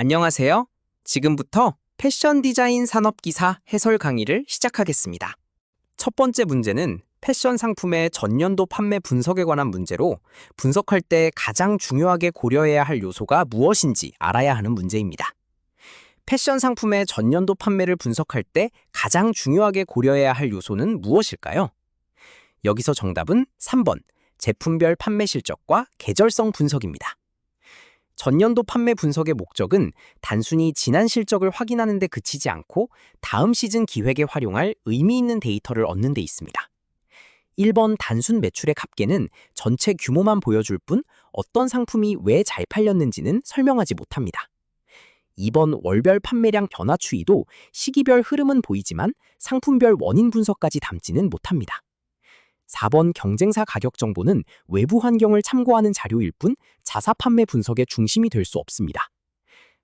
안녕하세요. 지금부터 패션 디자인 산업 기사 해설 강의를 시작하겠습니다. 첫 번째 문제는 패션 상품의 전년도 판매 분석에 관한 문제로 분석할 때 가장 중요하게 고려해야 할 요소가 무엇인지 알아야 하는 문제입니다. 패션 상품의 전년도 판매를 분석할 때 가장 중요하게 고려해야 할 요소는 무엇일까요? 여기서 정답은 3번, 제품별 판매 실적과 계절성 분석입니다. 전년도 판매 분석의 목적은 단순히 지난 실적을 확인하는 데 그치지 않고 다음 시즌 기획에 활용할 의미 있는 데이터를 얻는 데 있습니다. 1번 단순 매출의 합계는 전체 규모만 보여줄 뿐 어떤 상품이 왜 잘 팔렸는지는 설명하지 못합니다. 2번 월별 판매량 변화 추이도 시기별 흐름은 보이지만 상품별 원인 분석까지 담지는 못합니다. 4번 경쟁사 가격 정보는 외부 환경을 참고하는 자료일 뿐 자사 판매 분석의 중심이 될 수 없습니다.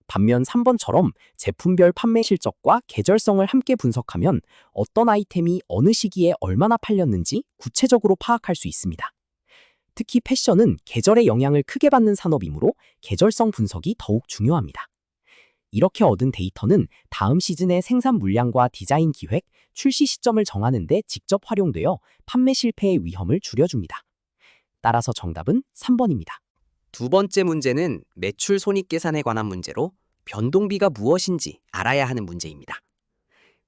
반면 3번처럼 제품별 판매 실적과 계절성을 함께 분석하면 어떤 아이템이 어느 시기에 얼마나 팔렸는지 구체적으로 파악할 수 있습니다. 특히 패션은 계절의 영향을 크게 받는 산업이므로 계절성 분석이 더욱 중요합니다. 이렇게 얻은 데이터는 다음 시즌의 생산 물량과 디자인 기획, 출시 시점을 정하는 데 직접 활용되어 판매 실패의 위험을 줄여줍니다. 따라서 정답은 3번입니다. 두 번째 문제는 매출 손익 계산에 관한 문제로 변동비가 무엇인지 알아야 하는 문제입니다.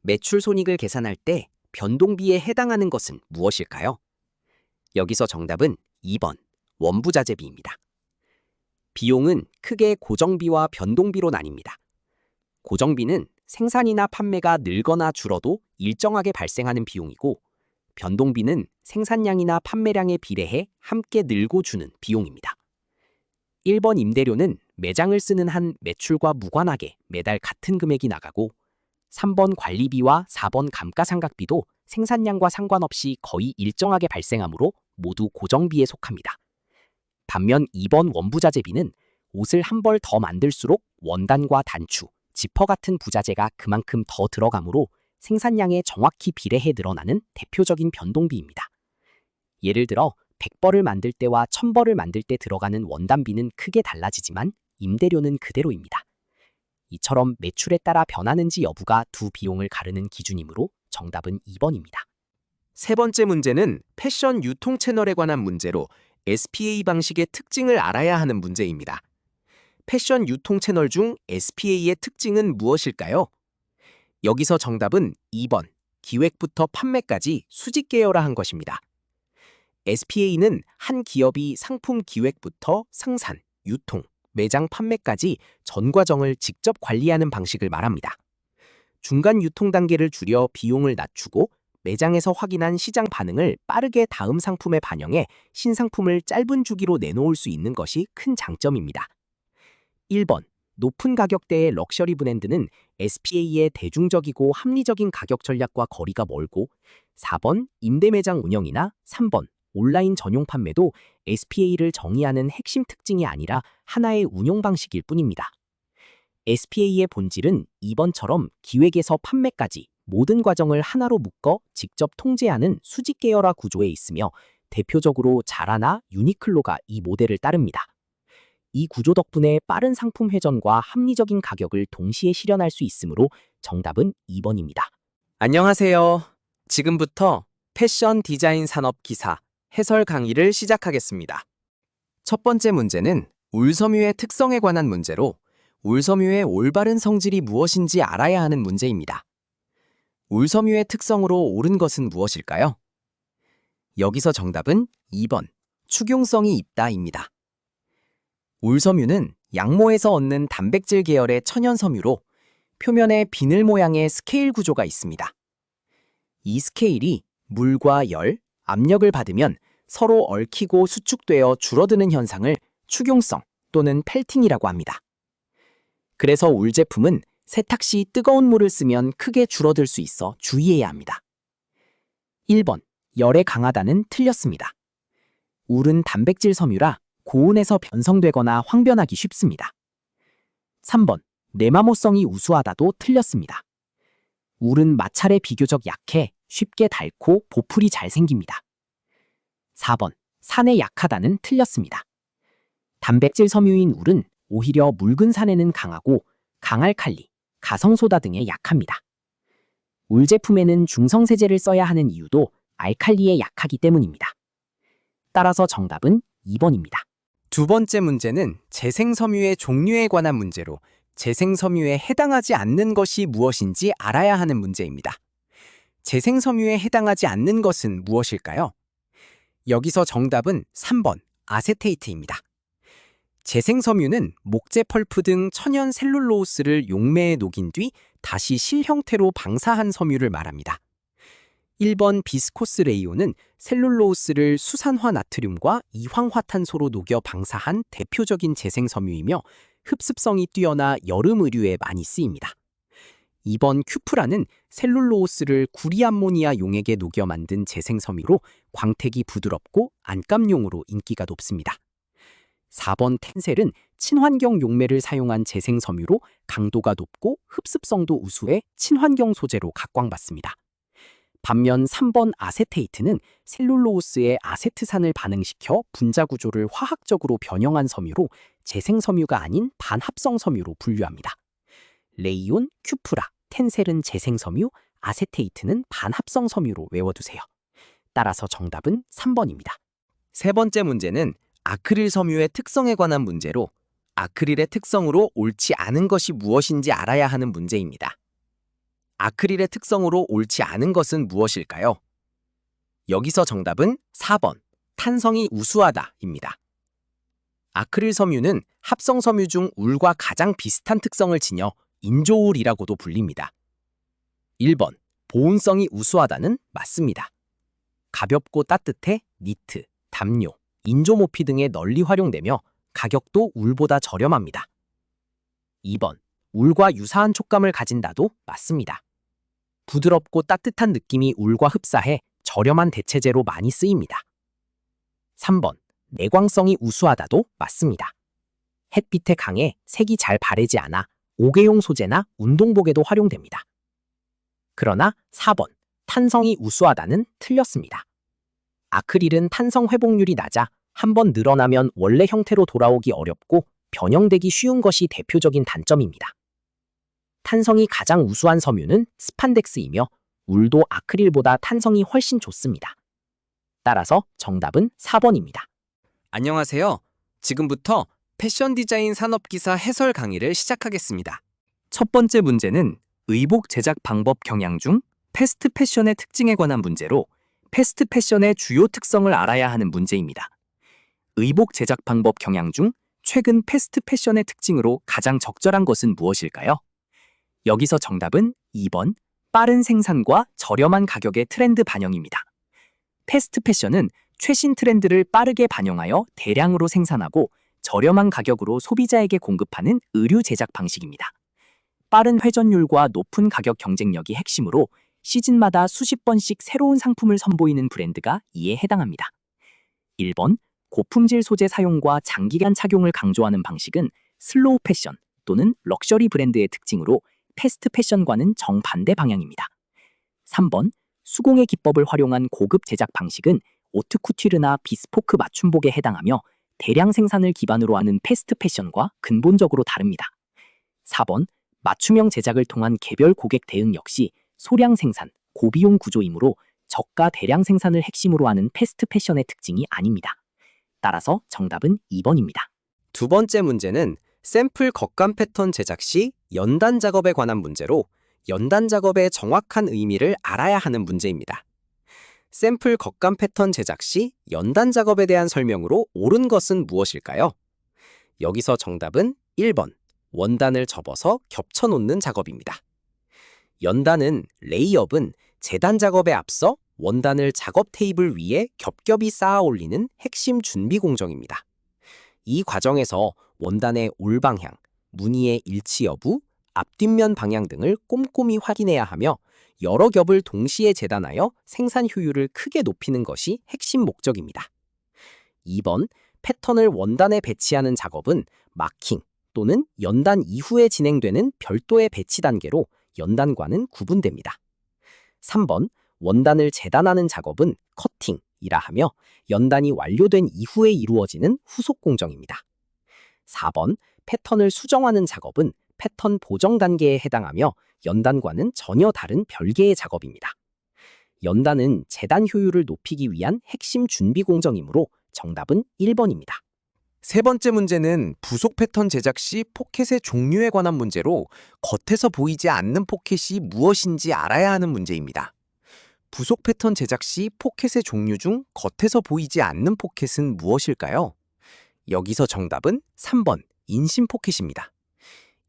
매출 손익을 계산할 때 변동비에 해당하는 것은 무엇일까요? 여기서 정답은 2번, 원부자재비입니다. 비용은 크게 고정비와 변동비로 나뉩니다. 고정비는 생산이나 판매가 늘거나 줄어도 일정하게 발생하는 비용이고, 변동비는 생산량이나 판매량에 비례해 함께 늘고 주는 비용입니다. 1번 임대료는 매장을 쓰는 한 매출과 무관하게 매달 같은 금액이 나가고, 3번 관리비와 4번 감가상각비도 생산량과 상관없이 거의 일정하게 발생하므로 모두 고정비에 속합니다. 반면 2번 원부자재비는 옷을 한 벌 더 만들수록 원단과 단추, 지퍼 같은 부자재가 그만큼 더 들어가므로 생산량에 정확히 비례해 늘어나는 대표적인 변동비입니다. 예를 들어 100벌을 만들 때와 1000벌을 만들 때 들어가는 원단비는 크게 달라지지만 임대료는 그대로입니다. 이처럼 매출에 따라 변하는지 여부가 두 비용을 가르는 기준이므로 정답은 2번입니다. 세 번째 문제는 패션 유통 채널에 관한 문제로 SPA 방식의 특징을 알아야 하는 문제입니다. 패션 유통 채널 중 SPA의 특징은 무엇일까요? 여기서 정답은 2번, 기획부터 판매까지 수직 계열화한 것입니다. SPA는 한 기업이 상품 기획부터 생산, 유통, 매장 판매까지 전 과정을 직접 관리하는 방식을 말합니다. 중간 유통 단계를 줄여 비용을 낮추고 매장에서 확인한 시장 반응을 빠르게 다음 상품에 반영해 신상품을 짧은 주기로 내놓을 수 있는 것이 큰 장점입니다. 1번, 높은 가격대의 럭셔리 브랜드는 SPA의 대중적이고 합리적인 가격 전략과 거리가 멀고, 4번, 임대 매장 운영이나 3번, 온라인 전용 판매도 SPA를 정의하는 핵심 특징이 아니라 하나의 운용 방식일 뿐입니다. SPA의 본질은 2번처럼 기획에서 판매까지 모든 과정을 하나로 묶어 직접 통제하는 수직 계열화 구조에 있으며, 대표적으로 자라나 유니클로가 이 모델을 따릅니다. 이 구조 덕분에 빠른 상품 회전과 합리적인 가격을 동시에 실현할 수 있으므로 정답은 2번입니다. 안녕하세요. 지금부터 패션 디자인 산업 기사 해설 강의를 시작하겠습니다. 첫 번째 문제는 울섬유의 특성에 관한 문제로 울섬유의 올바른 성질이 무엇인지 알아야 하는 문제입니다. 울섬유의 특성으로 옳은 것은 무엇일까요? 여기서 정답은 2번, 축용성이 있다입니다. 울섬유는 양모에서 얻는 단백질 계열의 천연섬유로 표면에 비늘 모양의 스케일 구조가 있습니다. 이 스케일이 물과 열, 압력을 받으면 서로 얽히고 수축되어 줄어드는 현상을 축용성 또는 펠팅이라고 합니다. 그래서 울 제품은 세탁 시 뜨거운 물을 쓰면 크게 줄어들 수 있어 주의해야 합니다. 1번, 열에 강하다는 틀렸습니다. 울은 단백질 섬유라 고온에서 변성되거나 황변하기 쉽습니다. 3번, 내마모성이 우수하다도 틀렸습니다. 울은 마찰에 비교적 약해 쉽게 닳고 보풀이 잘 생깁니다. 4번, 산에 약하다는 틀렸습니다. 단백질 섬유인 울은 오히려 묽은 산에는 강하고 강알칼리, 가성소다 등에 약합니다. 울 제품에는 중성세제를 써야 하는 이유도 알칼리에 약하기 때문입니다. 따라서 정답은 2번입니다. 두 번째 문제는 재생섬유의 종류에 관한 문제로 재생섬유에 해당하지 않는 것이 무엇인지 알아야 하는 문제입니다. 재생섬유에 해당하지 않는 것은 무엇일까요? 여기서 정답은 3번 아세테이트입니다. 재생섬유는 목재 펄프 등 천연 셀룰로스를 용매에 녹인 뒤 다시 실형태로 방사한 섬유를 말합니다. 1번 비스코스 레이온은 셀룰로스를 수산화 나트륨과 이황화탄소로 녹여 방사한 대표적인 재생섬유이며 흡습성이 뛰어나 여름 의류에 많이 쓰입니다. 2번 큐프라는 셀룰로스를 구리암모니아 용액에 녹여 만든 재생섬유로 광택이 부드럽고 안감용으로 인기가 높습니다. 4번 텐셀은 친환경 용매를 사용한 재생섬유로 강도가 높고 흡습성도 우수해 친환경 소재로 각광받습니다. 반면 3번 아세테이트는 셀룰로스의 아세트산을 반응시켜 분자 구조를 화학적으로 변형한 섬유로 재생섬유가 아닌 반합성 섬유로 분류합니다. 레이온, 큐프라, 텐셀은 재생섬유, 아세테이트는 반합성 섬유로 외워두세요. 따라서 정답은 3번입니다. 세 번째 문제는 아크릴 섬유의 특성에 관한 문제로 아크릴의 특성으로 옳지 않은 것이 무엇인지 알아야 하는 문제입니다. 아크릴의 특성으로 옳지 않은 것은 무엇일까요? 여기서 정답은 4번, 탄성이 우수하다입니다. 아크릴 섬유는 합성 섬유 중 울과 가장 비슷한 특성을 지녀 인조울이라고도 불립니다. 1번, 보온성이 우수하다는 맞습니다. 가볍고 따뜻해 니트, 담요, 인조모피 등에 널리 활용되며 가격도 울보다 저렴합니다. 2번, 울과 유사한 촉감을 가진다도 맞습니다. 부드럽고 따뜻한 느낌이 울과 흡사해 저렴한 대체재로 많이 쓰입니다. 3번, 내광성이 우수하다도 맞습니다. 햇빛에 강해 색이 잘 바래지 않아 옥외용 소재나 운동복에도 활용됩니다. 그러나 4번, 탄성이 우수하다는 틀렸습니다. 아크릴은 탄성 회복률이 낮아 한번 늘어나면 원래 형태로 돌아오기 어렵고 변형되기 쉬운 것이 대표적인 단점입니다. 탄성이 가장 우수한 섬유는 스판덱스이며 울도 아크릴보다 탄성이 훨씬 좋습니다. 따라서 정답은 4번입니다. 안녕하세요. 지금부터 패션 디자인 산업기사 해설 강의를 시작하겠습니다. 첫 번째 문제는 의복 제작 방법 경향 중 패스트 패션의 특징에 관한 문제로 패스트 패션의 주요 특성을 알아야 하는 문제입니다. 의복 제작 방법 경향 중 최근 패스트 패션의 특징으로 가장 적절한 것은 무엇일까요? 여기서 정답은 2번, 빠른 생산과 저렴한 가격의 트렌드 반영입니다. 패스트 패션은 최신 트렌드를 빠르게 반영하여 대량으로 생산하고 저렴한 가격으로 소비자에게 공급하는 의류 제작 방식입니다. 빠른 회전율과 높은 가격 경쟁력이 핵심으로 시즌마다 수십 번씩 새로운 상품을 선보이는 브랜드가 이에 해당합니다. 1번, 고품질 소재 사용과 장기간 착용을 강조하는 방식은 슬로우 패션 또는 럭셔리 브랜드의 특징으로 패스트 패션과는 정반대 방향입니다. 3번, 수공예 기법을 활용한 고급 제작 방식은 오트쿠튜르나 비스포크 맞춤복에 해당하며 대량 생산을 기반으로 하는 패스트 패션과 근본적으로 다릅니다. 4번, 맞춤형 제작을 통한 개별 고객 대응 역시 소량 생산, 고비용 구조이므로 저가 대량 생산을 핵심으로 하는 패스트 패션의 특징이 아닙니다. 따라서 정답은 2번입니다. 두 번째 문제는 샘플 겉감 패턴 제작 시 연단 작업에 관한 문제로 연단 작업의 정확한 의미를 알아야 하는 문제입니다. 샘플 겉감 패턴 제작 시 연단 작업에 대한 설명으로 옳은 것은 무엇일까요? 여기서 정답은 1번, 원단을 접어서 겹쳐 놓는 작업입니다. 연단은 레이업은 재단 작업에 앞서 원단을 작업 테이블 위에 겹겹이 쌓아 올리는 핵심 준비 공정입니다. 이 과정에서 원단의 올 방향, 무늬의 일치 여부, 앞뒷면 방향 등을 꼼꼼히 확인해야 하며 여러 겹을 동시에 재단하여 생산 효율을 크게 높이는 것이 핵심 목적입니다. 2번, 패턴을 원단에 배치하는 작업은 마킹 또는 연단 이후에 진행되는 별도의 배치 단계로 연단과는 구분됩니다. 3번, 원단을 재단하는 작업은 커팅이라 하며 연단이 완료된 이후에 이루어지는 후속 공정입니다. 4번, 패턴을 수정하는 작업은 패턴 보정 단계에 해당하며 연단과는 전혀 다른 별개의 작업입니다. 연단은 재단 효율을 높이기 위한 핵심 준비 공정이므로 정답은 1번입니다. 세 번째 문제는 부속 패턴 제작 시 포켓의 종류에 관한 문제로 겉에서 보이지 않는 포켓이 무엇인지 알아야 하는 문제입니다. 부속 패턴 제작 시 포켓의 종류 중 겉에서 보이지 않는 포켓은 무엇일까요? 여기서 정답은 3번 인심 포켓입니다.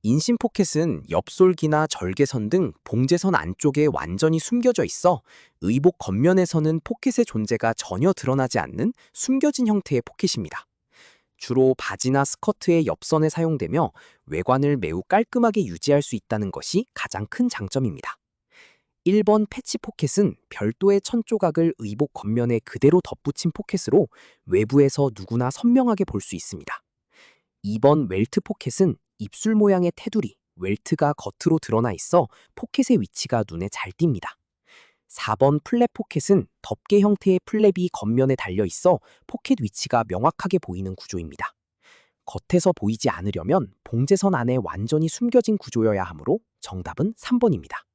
인심 포켓은 엽솔기나 절개선 등 봉제선 안쪽에 완전히 숨겨져 있어 의복 겉면에서는 포켓의 존재가 전혀 드러나지 않는 숨겨진 형태의 포켓입니다. 주로 바지나 스커트의 옆선에 사용되며 외관을 매우 깔끔하게 유지할 수 있다는 것이 가장 큰 장점입니다. 1번 패치 포켓은 별도의 천 조각을 의복 겉면에 그대로 덧붙인 포켓으로 외부에서 누구나 선명하게 볼 수 있습니다. 2번 웰트 포켓은 입술 모양의 테두리, 웰트가 겉으로 드러나 있어 포켓의 위치가 눈에 잘 띕니다. 4번 플랩 포켓은 덮개 형태의 플랩이 겉면에 달려 있어 포켓 위치가 명확하게 보이는 구조입니다. 겉에서 보이지 않으려면 봉제선 안에 완전히 숨겨진 구조여야 하므로 정답은 3번입니다.